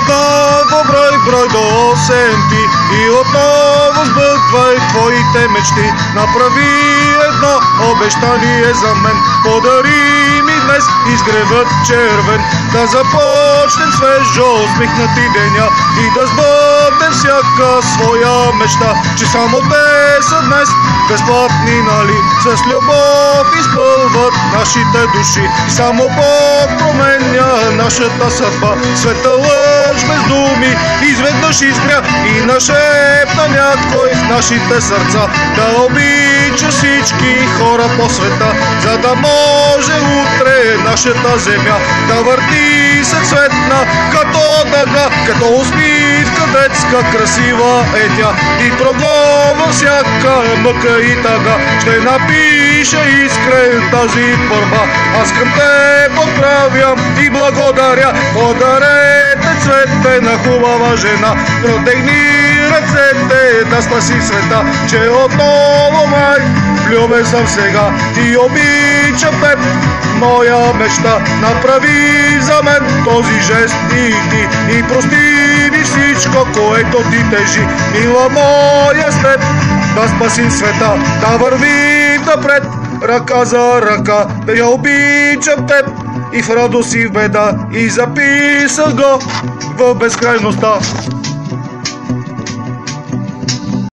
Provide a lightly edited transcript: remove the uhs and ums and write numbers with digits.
отново брой до осем ти и отново сбъдвай твоите мечти. Направи едно обещание за мен, подари ми днес изгревът червен, да започнем свежо усмихнати деня и да сбъднем всяка своя мечта, че само те са днес безплатни, нали? С любов изпълват нашите души и само Бог променя нашата съдба. Света лъж без думи изведнъж изгря и нашепна някой в нашите сърца да обича всички хора по света, за да може утре нашата земя да върти се цветна като дъга, като усмивка детска красива е тя. И прогова всяка мъка и тъга ще напиша искрен тази борба. Аз към те подправям и благодаря, подарете цвете на хубава жена, протегни ръцете да спаси света, че отново май влюбен съм сега и обичам теб, моя мечта. Направи за мен този жест и прости ми всичко, което ти тежи, мила моя, с теб да спасим света, да вървим напред, ръка за ръка, да я обичам теб и в радост и в беда, и записах го в безкрайността.